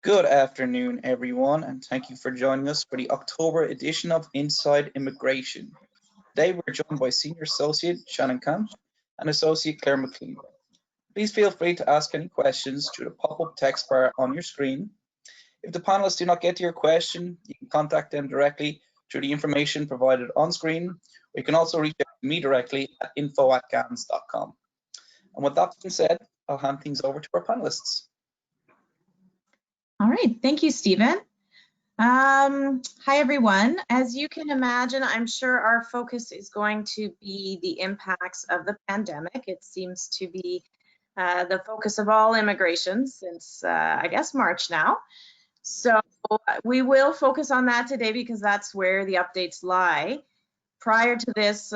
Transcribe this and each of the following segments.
Good afternoon, everyone, and thank you for joining us for the October edition of Inside Immigration. Today, we're joined by Senior Associate Shannon Camp and Associate Claire McLean. Please feel free to ask any questions through the pop-up text bar on your screen. If the panelists do not get to your question, you can contact them directly through the information provided on screen, or you can also reach out to me directly at info@gans.com. And with that being said, I'll hand things over to our panelists. All right, thank you, Stephen. Hi, everyone. As you can imagine, I'm sure our focus is going to be the impacts of the pandemic. It seems to be the focus of all immigration since, I guess, March now. So we will focus on that today because that's where the updates lie. Prior to this,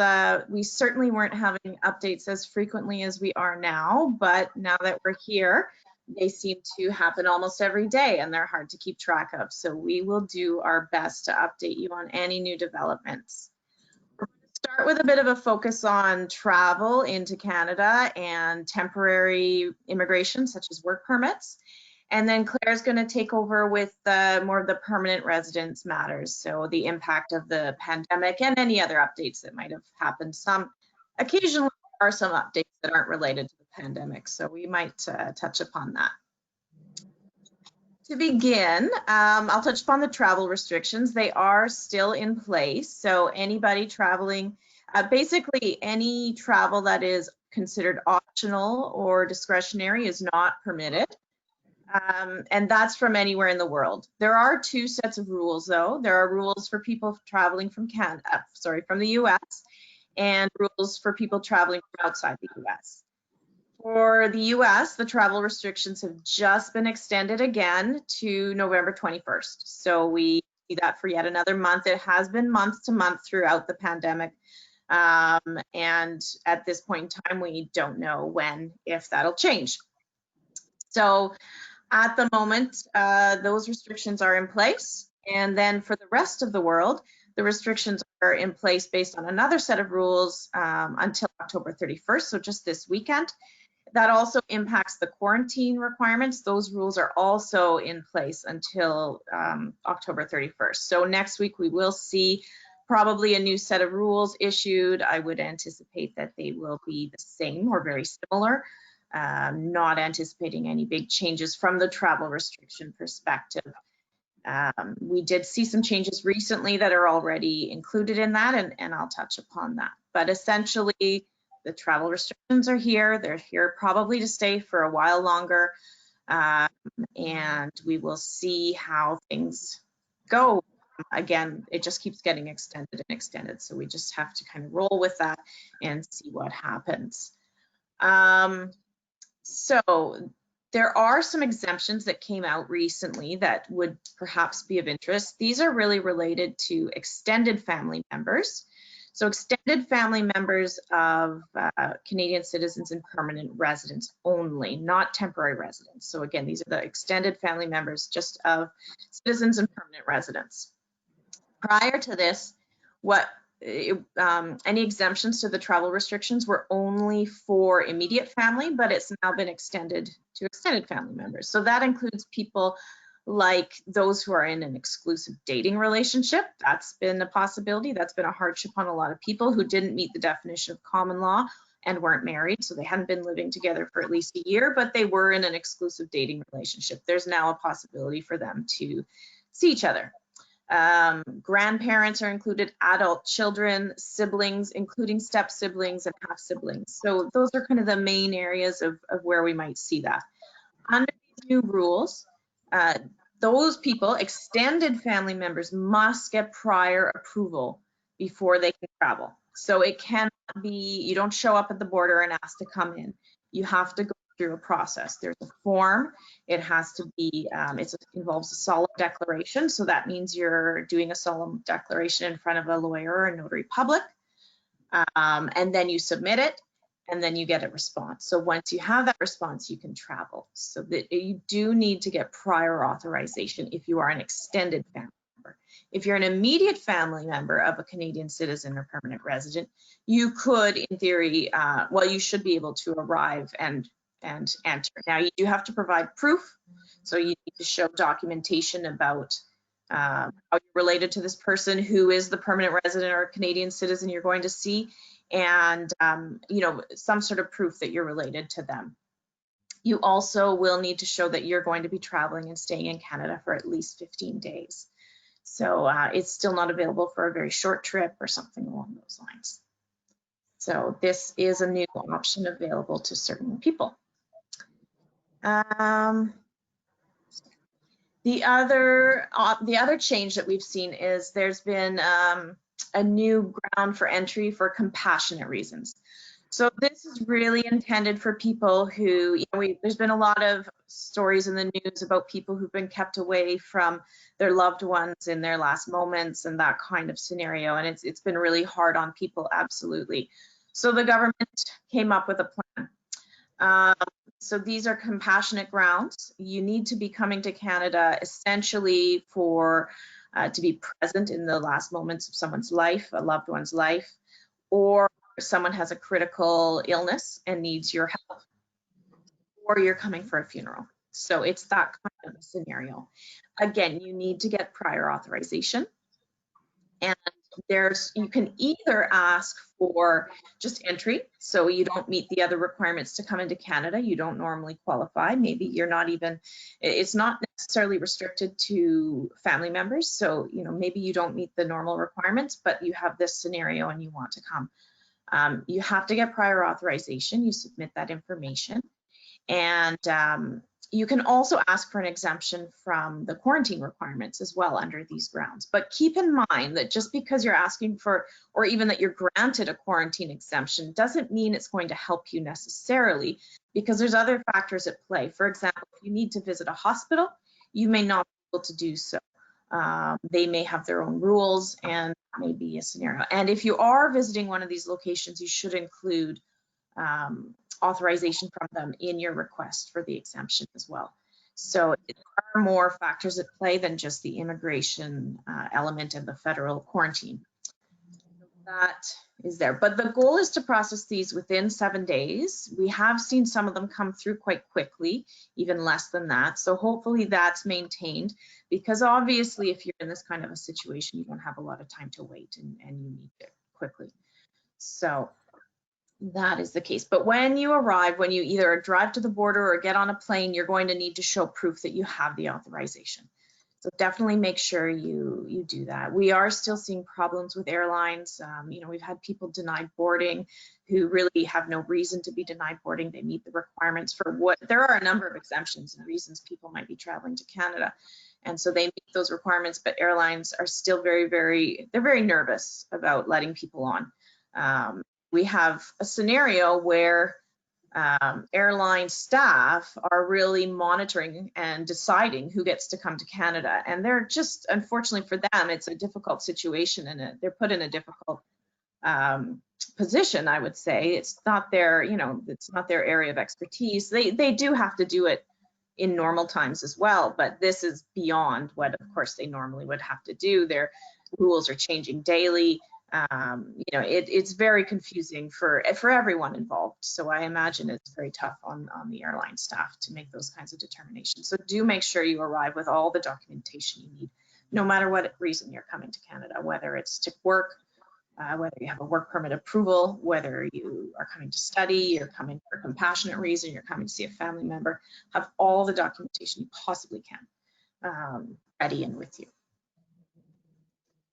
we certainly weren't having updates as frequently as we are now, but now that we're here, they seem to happen almost every day and they're hard to keep track of. So we will do our best to update you on any new developments. We're going to start with a bit of a focus on travel into Canada and temporary immigration, such as work permits. And then Claire's going to take over with more of the permanent residence matters. So the impact of the pandemic and any other updates that might have happened. Occasionally there are some updates that aren't related to the pandemic, so we might touch upon that. To begin, I'll touch upon the travel restrictions. They are still in place, so anybody traveling, basically any travel that is considered optional or discretionary is not permitted. And that's from anywhere in the world. There are two sets of rules, though. There are rules for people traveling from from the US, and rules for people traveling from outside the US. For the US, the travel restrictions have just been extended again to November 21st. So we see that for yet another month. It has been month to month throughout the pandemic. And at this point in time, we don't know when, if that'll change. So at the moment, those restrictions are in place. And then for the rest of the world, the restrictions are in place based on another set of rules until October 31st, so just this weekend. That also impacts the quarantine requirements. Those rules are also in place until October 31st. So next week we will see probably a new set of rules issued. I would anticipate that they will be the same or very similar. Not anticipating any big changes from the travel restriction perspective. We did see some changes recently that are already included in that, and I'll touch upon that. But essentially, the travel restrictions are here. They're here probably to stay for a while longer, and we will see how things go. Again, it just keeps getting extended and extended, so we just have to kind of roll with that and see what happens. So there are some exemptions that came out recently that would perhaps be of interest. These are really related to extended family members. So extended family members of Canadian citizens and permanent residents only, not temporary residents. So again, these are the extended family members just of citizens and permanent residents. Prior to this, any exemptions to the travel restrictions were only for immediate family, but it's now been extended to extended family members. So that includes people like those who are in an exclusive dating relationship. That's been a possibility. That's been a hardship on a lot of people who didn't meet the definition of common law and weren't married. So they hadn't been living together for at least a year, but they were in an exclusive dating relationship. There's now a possibility for them to see each other. Grandparents are included, adult children, siblings, including step siblings and half siblings. So those are kind of the main areas of where we might see that. Under these new rules, those people, extended family members, must get prior approval before they can travel. So it cannot be, you don't show up at the border and ask to come in. You have to go through a process. There's a form. It has to be, it involves a solemn declaration. So that means you're doing a solemn declaration in front of a lawyer or a notary public. And then you submit it, and then you get a response. So once you have that response, you can travel. So that you do need to get prior authorization if you are an extended family member. If you're an immediate family member of a Canadian citizen or permanent resident, you could, in theory, well, you should be able to arrive and and enter. Now you do have to provide proof, so you need to show documentation about how you're related to this person, who is the permanent resident or Canadian citizen you're going to see, and you know, some sort of proof that you're related to them. You also will need to show that you're going to be traveling and staying in Canada for at least 15 days. So it's still not available for a very short trip or something along those lines. So this is a new option available to certain people. The other change that we've seen is there's been a new ground for entry for compassionate reasons. So this is really intended for people who, you know, there's been a lot of stories in the news about people who've been kept away from their loved ones in their last moments and that kind of scenario, and it's been really hard on people, absolutely. So the government came up with a plan. So these are compassionate grounds. You need to be coming to Canada essentially for to be present in the last moments of someone's life, a loved one's life, or someone has a critical illness and needs your help, or you're coming for a funeral. So it's that kind of a scenario. Again, you need to get prior authorization. And you can either ask for just entry, so you don't meet the other requirements to come into Canada, you don't normally qualify, maybe you're not even, it's not necessarily restricted to family members, so you know, maybe you don't meet the normal requirements, but you have this scenario and you want to come. You have to get prior authorization, you submit that information, and you can also ask for an exemption from the quarantine requirements as well under these grounds. But keep in mind that just because you're asking for, or even that you're granted a quarantine exemption, doesn't mean it's going to help you necessarily, because there's other factors at play. For example, if you need to visit a hospital, you may not be able to do so. They may have their own rules, and that may be a scenario. And if you are visiting one of these locations, you should include authorization from them in your request for the exemption as well. So there are more factors at play than just the immigration element and the federal quarantine. That is there, but the goal is to process these within 7 days. We have seen some of them come through quite quickly, even less than that. So hopefully that's maintained, because obviously if you're in this kind of a situation, you don't have a lot of time to wait, and you need it quickly. So that is the case. But when you arrive, when you either drive to the border or get on a plane, you're going to need to show proof that you have the authorization. So definitely make sure you do that. We are still seeing problems with airlines. You know, we've had people denied boarding who really have no reason to be denied boarding. They meet the requirements for what, there are a number of exemptions and reasons people might be traveling to Canada. And so they meet those requirements, but airlines are still they're very nervous about letting people on. We have a scenario where airline staff are really monitoring and deciding who gets to come to Canada. And they're just, unfortunately for them, it's a difficult situation, and they're put in a difficult position, I would say. It's not their, you know, it's not their area of expertise. They do have to do it in normal times as well, but this is beyond what, of course, they normally would have to do. Their rules are changing daily. You know, it's very confusing for everyone involved. So I imagine it's very tough on the airline staff to make those kinds of determinations. So do make sure you arrive with all the documentation you need, no matter what reason you're coming to Canada, whether it's to work, whether you have a work permit approval, whether you are coming to study, you're coming for a compassionate reason, you're coming to see a family member, have all the documentation you possibly can ready and with you.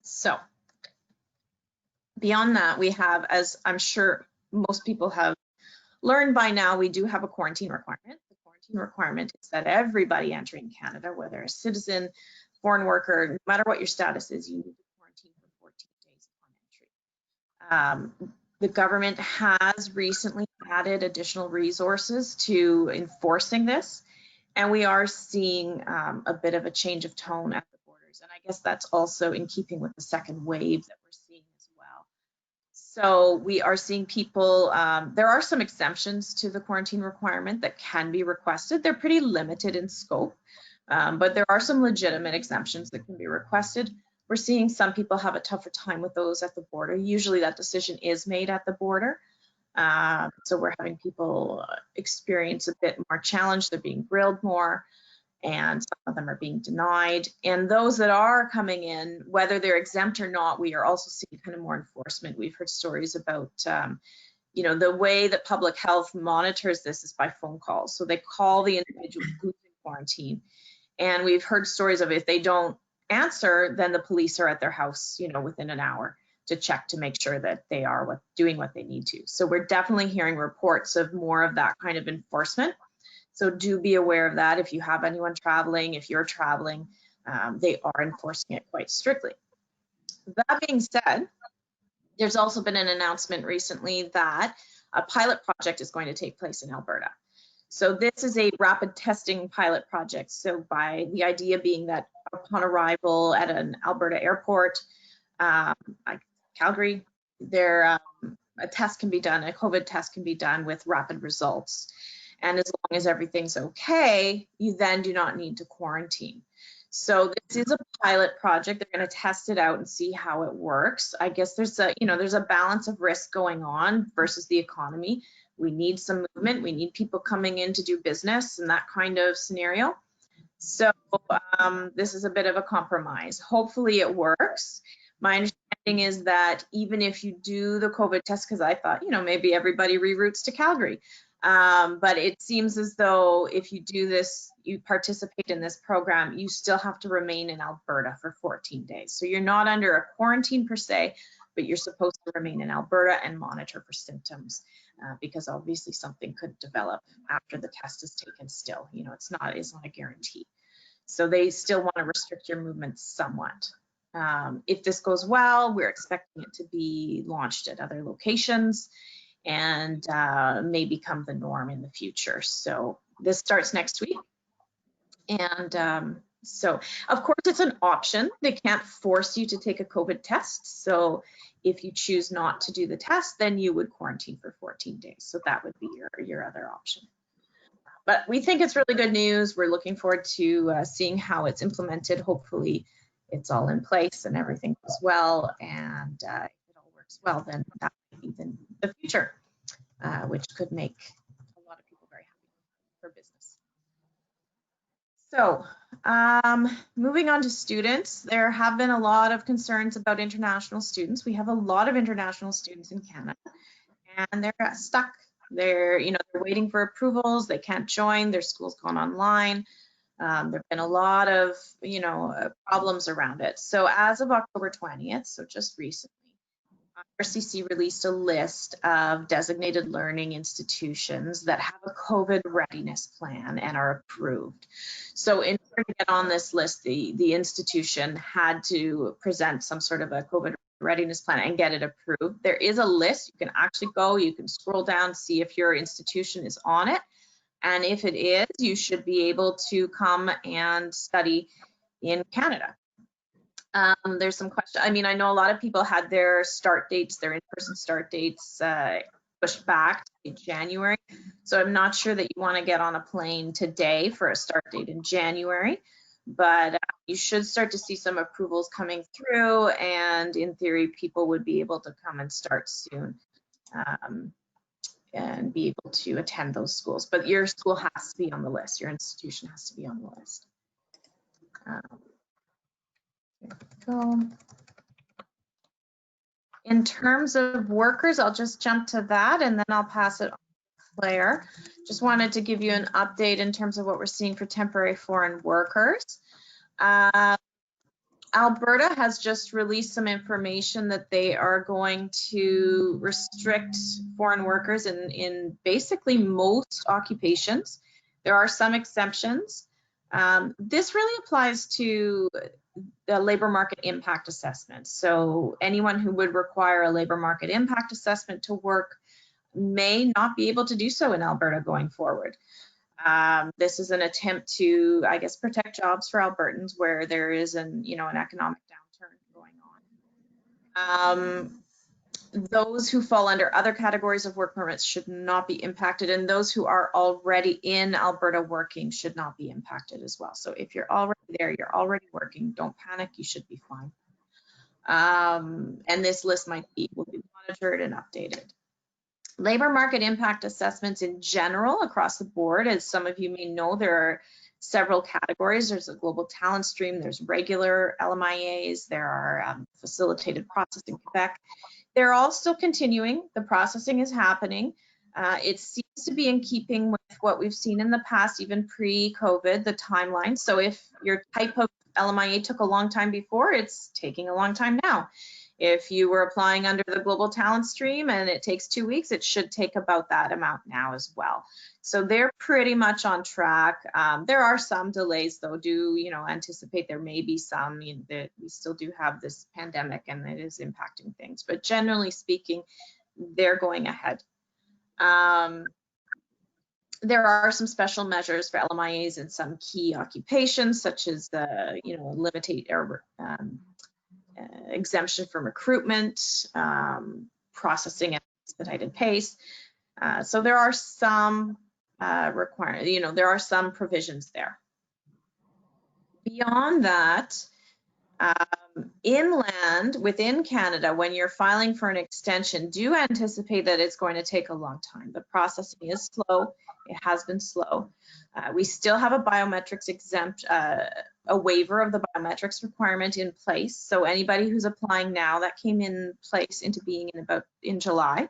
So beyond that, we have, as I'm sure most people have learned by now, we do have a quarantine requirement. The quarantine requirement is that everybody entering Canada, whether a citizen, foreign worker, no matter what your status is, you need to quarantine for 14 days upon entry. The government has recently added additional resources to enforcing this, and we are seeing a bit of a change of tone at the borders. And I guess that's also in keeping with the second wave that we're seeing as well. So we are seeing people, there are some exemptions to the quarantine requirement that can be requested. They're pretty limited in scope, but there are some legitimate exemptions that can be requested. We're seeing some people have a tougher time with those at the border. Usually that decision is made at the border. So we're having people experience a bit more challenge. They're being grilled more, and some of them are being denied. And those that are coming in, whether they're exempt or not, we are also seeing kind of more enforcement. We've heard stories about, you know, the way that public health monitors this is by phone calls. So they call the individual who's in quarantine, and we've heard stories of if they don't answer, then the police are at their house, you know, within an hour to check to make sure that they are doing what they need to. So we're definitely hearing reports of more of that kind of enforcement. So do be aware of that. If you have anyone traveling, if you're traveling, they are enforcing it quite strictly. That being said, there's also been an announcement recently that a pilot project is going to take place in Alberta. So this is a rapid testing pilot project. So by the idea being that upon arrival at an Alberta airport, like Calgary, there a test can be done, a COVID test can be done with rapid results. And as long as everything's okay, you then do not need to quarantine. So this is a pilot project. They're going to test it out and see how it works. I guess there's a, you know, there's a balance of risk going on versus the economy. We need some movement. We need people coming in to do business and that kind of scenario. So this is a bit of a compromise. Hopefully it works. My understanding is that even if you do the COVID test, because I thought, you know, maybe everybody reroutes to Calgary. But it seems as though if you do this, you participate in this program, you still have to remain in Alberta for 14 days. So you're not under a quarantine per se, but you're supposed to remain in Alberta and monitor for symptoms because obviously something could develop after the test is taken still. You know, it's not a guarantee. So they still want to restrict your movement somewhat. If this goes well, we're expecting it to be launched at other locations and may become the norm in the future. So this starts next week. And so of course it's an option. They can't force you to take a COVID test. So if you choose not to do the test, then you would quarantine for 14 days. So that would be your other option. But we think it's really good news. We're looking forward to seeing how it's implemented. Hopefully it's all in place and everything goes well. And if it all works well, then that might be the future, which could make a lot of people very happy for business. So moving on to students, there have been a lot of concerns about international students. We have a lot of international students in Canada and they're stuck. They're waiting for approvals. They can't join. Their school's gone online. There've been a lot of, problems around it. So as of October 20th, so just recently, RCC released a list of designated learning institutions that have a COVID readiness plan and are approved. So in order to get on this list, the institution had to present some sort of a COVID readiness plan and get it approved. There is a list. You can actually go, you can scroll down, see if your institution is on it. And if it is, you should be able to come and study in Canada. There's some questions. I mean, I know a lot of people had their start dates, their in-person start dates pushed back to January. So I'm not sure that you want to get on a plane today for a start date in January, but you should start to see some approvals coming through. And in theory, people would be able to come and start soon and be able to attend those schools. But your school has to be on the list. Your institution has to be on the list. Go. In terms of workers, I'll just jump to that and then I'll pass it on to Claire. Just wanted to give you an update in terms of what we're seeing for temporary foreign workers. Alberta has just released some information that they are going to restrict foreign workers in basically most occupations. There are some exemptions. This really applies to the labor market impact assessment. So anyone who would require a labor market impact assessment to work may not be able to do so in Alberta going forward. This is an attempt to, I guess, protect jobs for Albertans where there is an economic downturn going on. Those who fall under other categories of work permits should not be impacted, and those who are already in Alberta working should not be impacted as well. So if you're already there, you're already working, don't panic, you should be fine. And this list will be monitored and updated. Labor market impact assessments in general across the board, as some of you may know, there are several categories. There's a global talent stream, there's regular LMIAs, there are facilitated processing Quebec. They're all still continuing. The processing is happening. It seems to be in keeping with what we've seen in the past, even pre-COVID, the timeline. So if your type of LMIA took a long time before, it's taking a long time now. If you were applying under the global talent stream and it takes 2 weeks, it should take about that amount now as well. So they're pretty much on track. There are some delays though. Do anticipate there may be some, that we still do have this pandemic and it is impacting things, but generally speaking, they're going ahead. There are some special measures for LMIAs in some key occupations, such as the limited or exemption from recruitment, processing at expedited pace. So there are some requirements, there are some provisions there. Beyond that, inland within Canada, when you're filing for an extension, do anticipate that it's going to take a long time. The processing is slow. It has been slow. We still have a biometrics a waiver of the biometrics requirement in place. So anybody who's applying now, that came in place into being in July.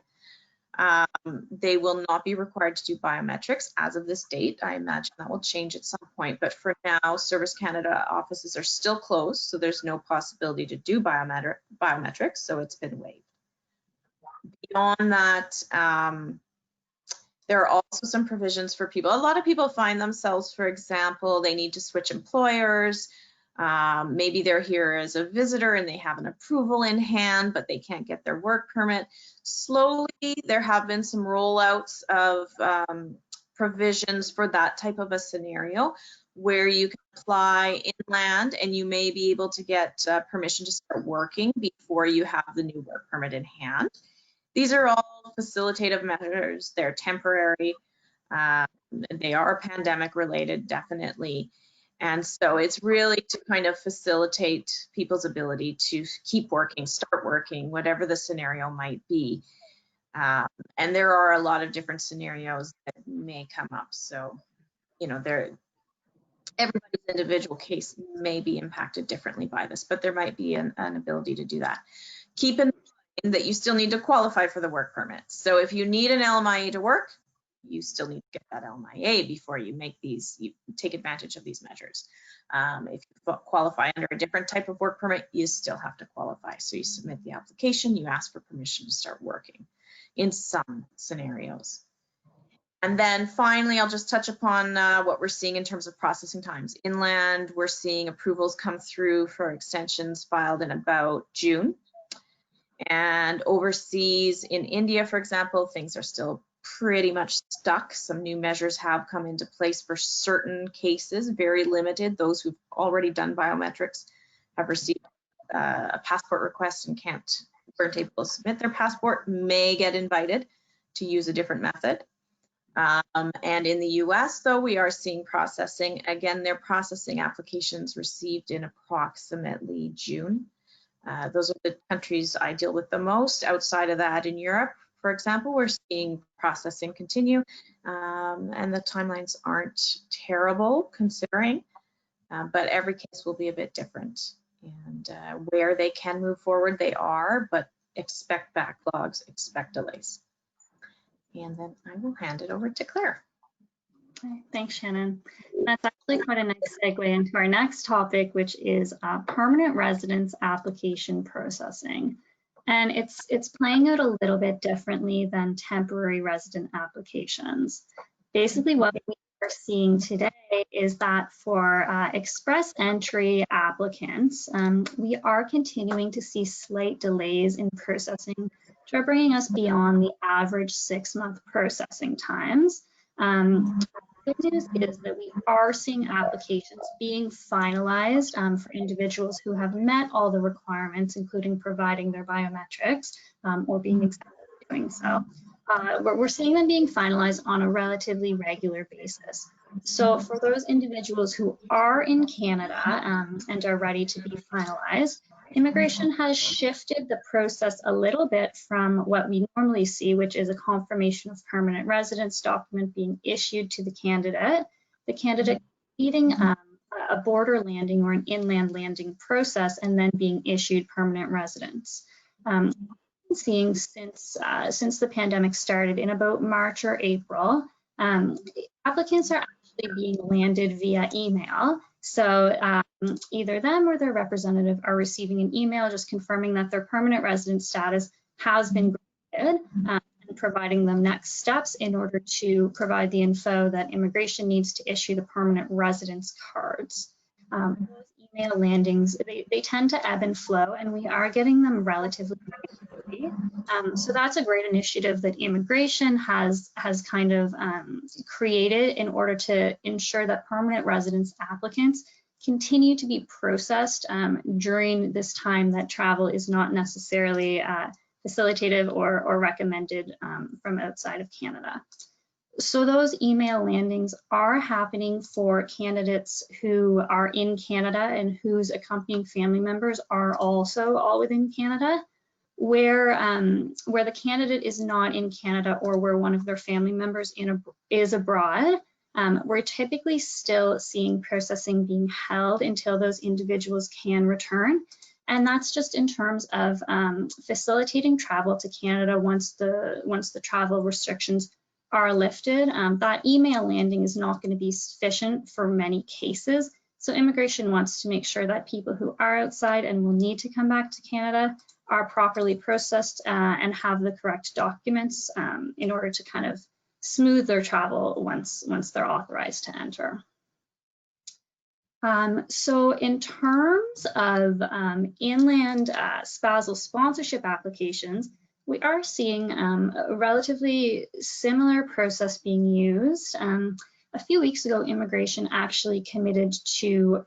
They will not be required to do biometrics as of this date. I imagine that will change at some point, but for now, Service Canada offices are still closed, so there's no possibility to do biometrics, so it's been waived. Beyond that, there are also some provisions for people. A lot of people find themselves, for example, they need to switch employers. Maybe they're here as a visitor and they have an approval in hand, but they can't get their work permit. Slowly, there have been some rollouts of provisions for that type of a scenario where you can apply inland and you may be able to get permission to start working before you have the new work permit in hand. These are all facilitative measures. They're temporary. They are pandemic related, definitely. And so it's really to kind of facilitate people's ability to keep working, start working, whatever the scenario might be. And there are a lot of different scenarios that may come up. So, everybody's individual case may be impacted differently by this, but there might be an ability to do that. Keep in mind that you still need to qualify for the work permit. So if you need an LMIA to work, you still need to get that LMIA before you take advantage of these measures. If you qualify under a different type of work permit, you still have to qualify. So you submit the application, you ask for permission to start working in some scenarios. And then finally, I'll just touch upon what we're seeing in terms of processing times. Inland, we're seeing approvals come through for extensions filed in about June. And overseas in India, for example, things are still pretty much stuck. Some new measures have come into place for certain cases, very limited. Those who've already done biometrics have received a passport request and weren't able to submit their passport, may get invited to use a different method. And in the US, though, we are seeing processing. Again, they're processing applications received in approximately June. Those are the countries I deal with the most. Outside of that, in Europe, for example, we're seeing processing continue, and the timelines aren't terrible considering, but every case will be a bit different. And where they can move forward, they are, but expect backlogs, expect delays. And then I will hand it over to Claire. Thanks, Shannon. That's actually quite a nice segue into our next topic, which is permanent residence application processing. And it's playing out a little bit differently than temporary resident applications. Basically, what we are seeing today is that for express entry applicants, we are continuing to see slight delays in processing, which are bringing us beyond the average 6-month processing times. The good news is that we are seeing applications being finalized for individuals who have met all the requirements, including providing their biometrics or being exempt from doing so. We're seeing them being finalized on a relatively regular basis. So for those individuals who are in Canada and are ready to be finalized, Immigration has shifted the process a little bit from what we normally see, which is a confirmation of permanent residence document being issued to the candidate completing a border landing or an inland landing process and then being issued permanent residence. Seeing since the pandemic started in about March or April, applicants are actually being landed via email. So either them or their representative are receiving an email just confirming that their permanent resident status has been granted and providing them next steps in order to provide the info that immigration needs to issue the permanent residence cards. Those email landings, they tend to ebb and flow, and we are getting them relatively regularly. So that's a great initiative that immigration has kind of created in order to ensure that permanent residence applicants continue to be processed during this time that travel is not necessarily facilitated or recommended from outside of Canada. So those email landings are happening for candidates who are in Canada and whose accompanying family members are also all within Canada. Where the candidate is not in Canada or where one of their family members is abroad, we're typically still seeing processing being held until those individuals can return. And that's just in terms of facilitating travel to Canada once the travel restrictions are lifted. That email landing is not going to be sufficient for many cases. So immigration wants to make sure that people who are outside and will need to come back to Canada are properly processed and have the correct documents in order to kind of smooth their travel once they're authorized to enter. So in terms of inland spousal sponsorship applications, we are seeing a relatively similar process being used. A few weeks ago, immigration actually committed to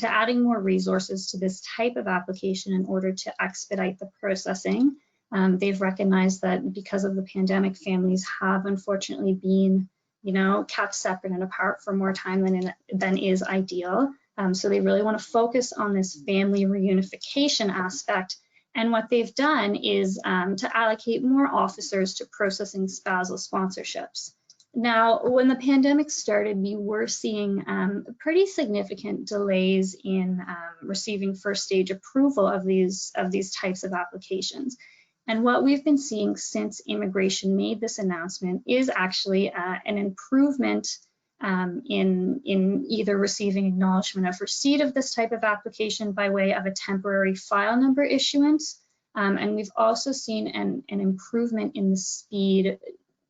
adding more resources to this type of application in order to expedite the processing. They've recognized that because of the pandemic, families have unfortunately been, kept separate and apart for more time than is ideal. So they really want to focus on this family reunification aspect. And what they've done is to allocate more officers to processing spousal sponsorships. Now, when the pandemic started, we were seeing pretty significant delays in receiving first stage approval of these types of applications. And what we've been seeing since immigration made this announcement is actually an improvement in either receiving acknowledgement of receipt of this type of application by way of a temporary file number issuance. And we've also seen an improvement in the speed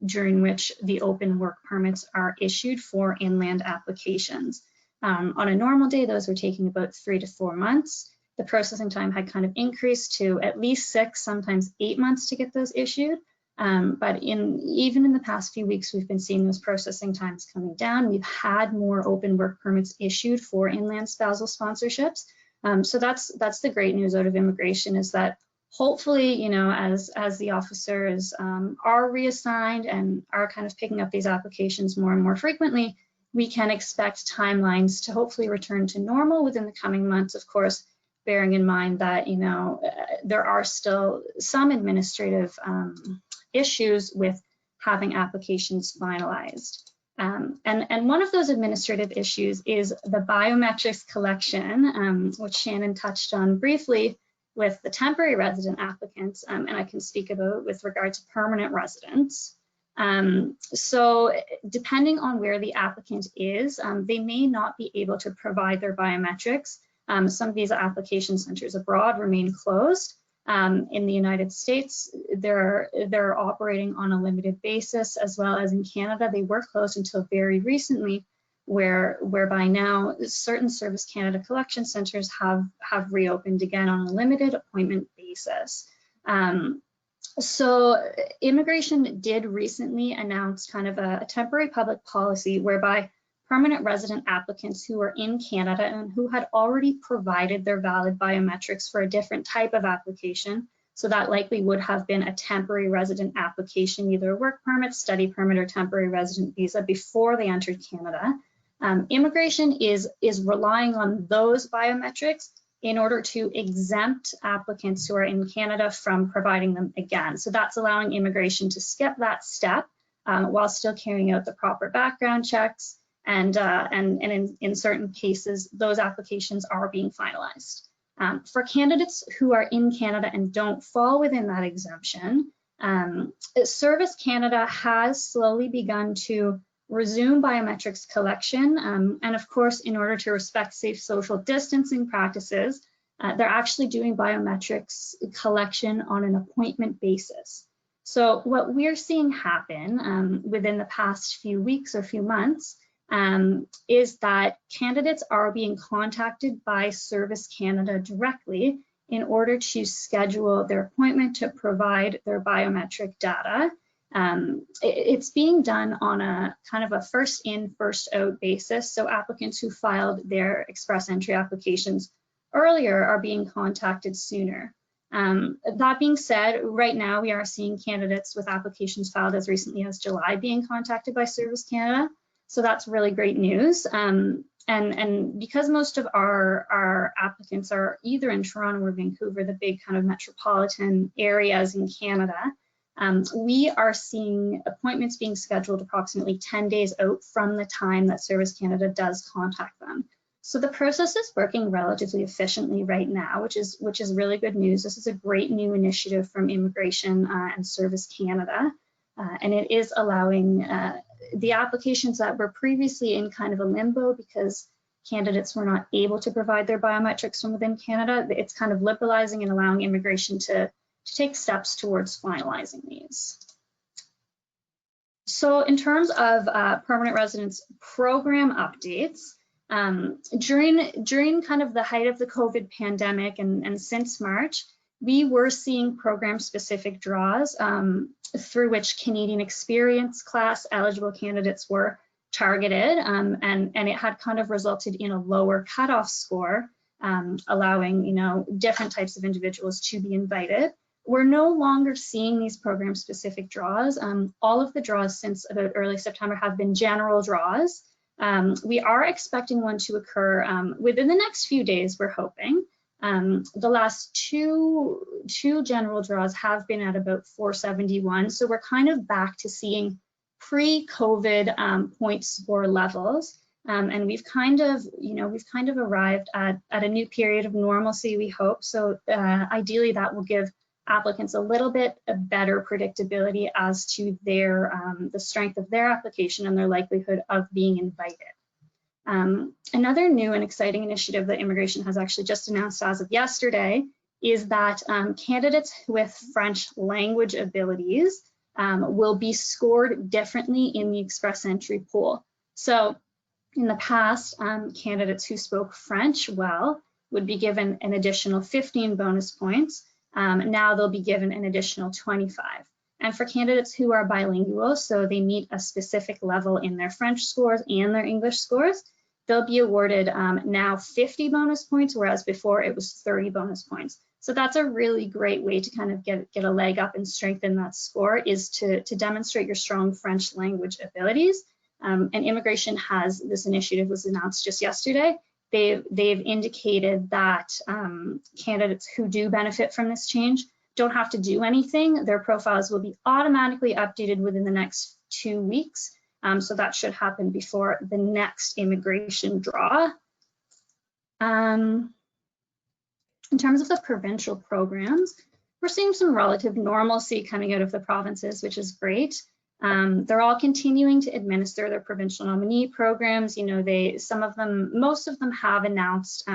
during which the open work permits are issued for inland applications. On a normal day, those were taking about 3 to 4 months. The processing time had kind of increased to at least 6, sometimes 8 months to get those issued. But even in the past few weeks, we've been seeing those processing times coming down. We've had more open work permits issued for inland spousal sponsorships. So that's the great news out of immigration, is that hopefully, as the officers are reassigned and are kind of picking up these applications more and more frequently, we can expect timelines to hopefully return to normal within the coming months, of course, bearing in mind that, there are still some administrative issues with having applications finalized. And one of those administrative issues is the biometrics collection, which Shannon touched on briefly with the temporary resident applicants, and I can speak about with regard to permanent residents. So depending on where the applicant is, they may not be able to provide their biometrics. Some visa application centers abroad remain closed. In the United States, they're operating on a limited basis, as well as in Canada. They were closed until very recently, whereby now certain Service Canada collection centers have reopened again on a limited appointment basis. So immigration did recently announce kind of a temporary public policy whereby permanent resident applicants who are in Canada and who had already provided their valid biometrics for a different type of application, so that likely would have been a temporary resident application, either a work permit, study permit, or temporary resident visa before they entered Canada. Immigration is relying on those biometrics in order to exempt applicants who are in Canada from providing them again. So that's allowing immigration to skip that step while still carrying out the proper background checks, and in certain cases, those applications are being finalized. For candidates who are in Canada and don't fall within that exemption, Service Canada has slowly begun to resume biometrics collection, and of course, in order to respect safe social distancing practices, they're actually doing biometrics collection on an appointment basis. So what we're seeing happen within the past few weeks or few months is that candidates are being contacted by Service Canada directly in order to schedule their appointment to provide their biometric data. It's being done on a kind of a first in, first out basis. So applicants who filed their express entry applications earlier are being contacted sooner. That being said, right now we are seeing candidates with applications filed as recently as July being contacted by Service Canada. So that's really great news. And because most of our applicants are either in Toronto or Vancouver, the big kind of metropolitan areas in Canada, we are seeing appointments being scheduled approximately 10 days out from the time that Service Canada does contact them. So the process is working relatively efficiently right now, which is really good news. This is a great new initiative from Immigration and Service Canada, and it is allowing the applications that were previously in kind of a limbo because candidates were not able to provide their biometrics from within Canada. It's kind of liberalizing and allowing immigration to take steps towards finalizing these. So in terms of permanent residence program updates, during kind of the height of the COVID pandemic and since March, we were seeing program-specific draws through which Canadian experience class eligible candidates were targeted, and it had kind of resulted in a lower cutoff score, allowing different types of individuals to be invited. We're no longer seeing these program-specific draws. All of the draws since about early September have been general draws. We are expecting one to occur within the next few days, we're hoping. The last two general draws have been at about 471, so we're kind of back to seeing pre-COVID point score levels, and we've kind of arrived at a new period of normalcy, we hope. So ideally, that will give applicants a little bit of better predictability as to their the strength of their application and their likelihood of being invited. Another new and exciting initiative that Immigration has actually just announced as of yesterday is that candidates with French language abilities will be scored differently in the express entry pool. So in the past, candidates who spoke French well would be given an additional 15 bonus points. Now they'll be given an additional 25. And for candidates who are bilingual, so they meet a specific level in their French scores and their English scores, they'll be awarded now 50 bonus points, whereas before it was 30 bonus points. So that's a really great way to kind of get a leg up and strengthen that score, is to demonstrate your strong French language abilities. And Immigration has, this initiative was announced just yesterday. They've indicated that candidates who do benefit from this change don't have to do anything. Their profiles will be automatically updated within the next 2 weeks. So that should happen before the next immigration draw. In terms of the provincial programs, we're seeing some relative normalcy coming out of the provinces, which is great. They're all continuing to administer their provincial nominee programs. Most of them have announced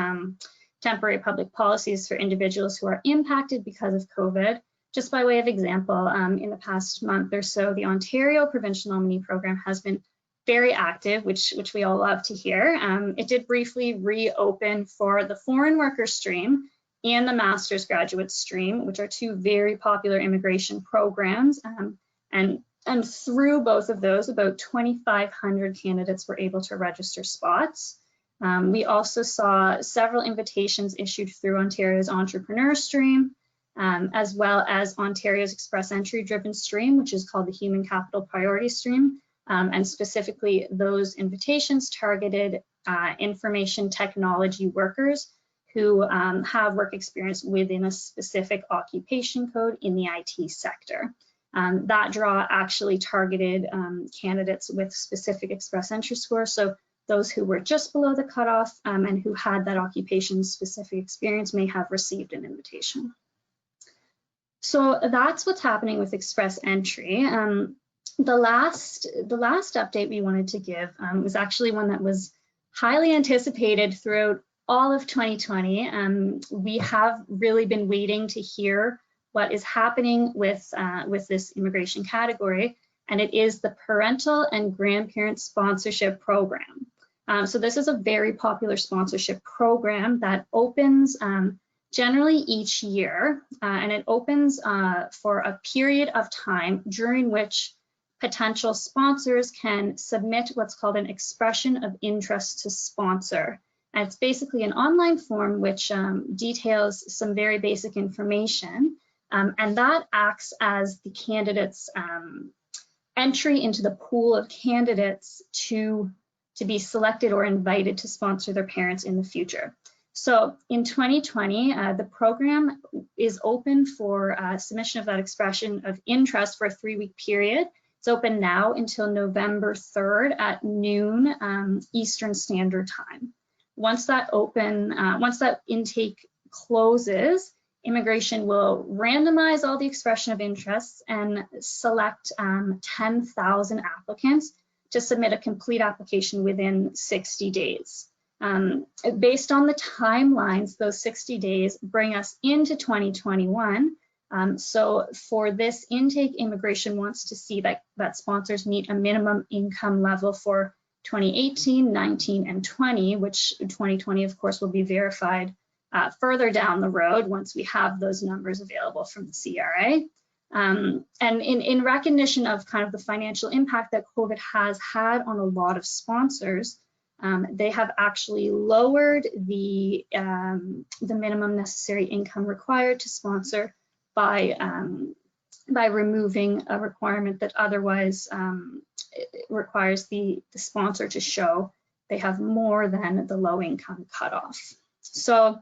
temporary public policies for individuals who are impacted because of COVID. Just by way of example, in the past month or so, the Ontario Provincial Nominee Program has been very active, which we all love to hear. It did briefly reopen for the foreign worker stream and the master's graduate stream, which are two very popular immigration programs. And through both of those, about 2,500 candidates were able to register spots. We also saw several invitations issued through Ontario's entrepreneur stream, as well as Ontario's express entry driven stream, which is called the Human Capital Priority Stream. And specifically, those invitations targeted information technology workers who have work experience within a specific occupation code in the IT sector. That draw actually targeted candidates with specific express entry scores. So those who were just below the cutoff and who had that occupation-specific experience may have received an invitation. So that's what's happening with express entry. The last update we wanted to give was actually one that was highly anticipated throughout all of 2020. We have really been waiting to hear what is happening with this immigration category, and it is the Parental and Grandparent Sponsorship Program. So this is a very popular sponsorship program that opens generally each year, and it opens for a period of time during which potential sponsors can submit what's called an expression of interest to sponsor. And it's basically an online form which details some very basic information, and that acts as the candidate's entry into the pool of candidates to be selected or invited to sponsor their parents in the future. So in 2020, the program is open for submission of that expression of interest for a 3-week period. It's open now until November 3rd at noon Eastern Standard Time. Once that intake closes, immigration will randomize all the expression of interests and select 10,000 applicants to submit a complete application within 60 days. Based on the timelines, those 60 days bring us into 2021. So for this intake, immigration wants to see that sponsors meet a minimum income level for 2018, 19, and 20, which 2020, of course, will be verified further down the road once we have those numbers available from the CRA. And in recognition of kind of the financial impact that COVID has had on a lot of sponsors, they have actually lowered the minimum necessary income required to sponsor by removing a requirement that otherwise requires the sponsor to show they have more than the low income cutoff. So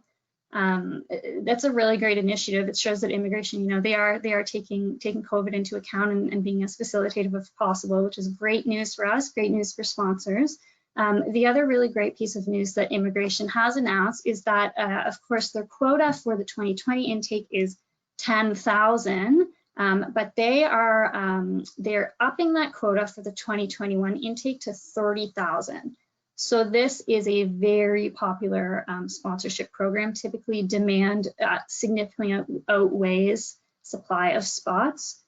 that's a really great initiative. It shows that immigration, they are taking COVID into account and being as facilitative as possible, which is great news for us, great news for sponsors. The other really great piece of news that immigration has announced is that, of course, their quota for the 2020 intake is 10,000, but they're upping that quota for the 2021 intake to 30,000. So this is a very popular sponsorship program. Typically, demand significantly outweighs supply of spots.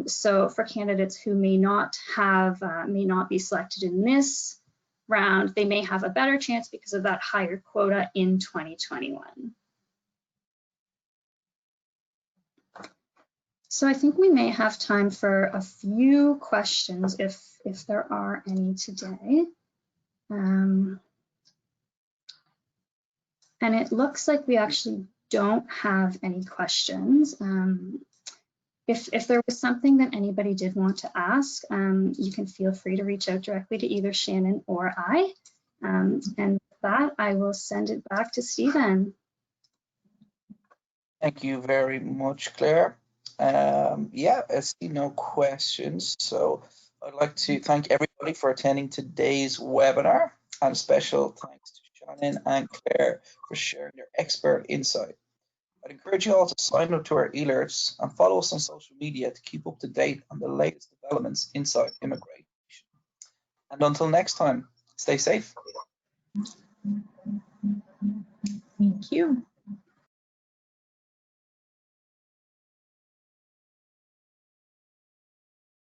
So for candidates who may not be selected in this round, they may have a better chance because of that higher quota in 2021. So I think we may have time for a few questions if there are any today. And it looks like we actually don't have any questions. If there was something that anybody did want to ask, you can feel free to reach out directly to either Shannon or I. And with that, I will send it back to Stephen. Thank you very much, Claire. Yeah, I see no questions. So I'd like to thank everybody for attending today's webinar, and special thanks to Shannon and Claire for sharing their expert insight. I'd encourage you all to sign up to our alerts and follow us on social media to keep up to date on the latest developments inside immigration. And until next time, stay safe. Thank you.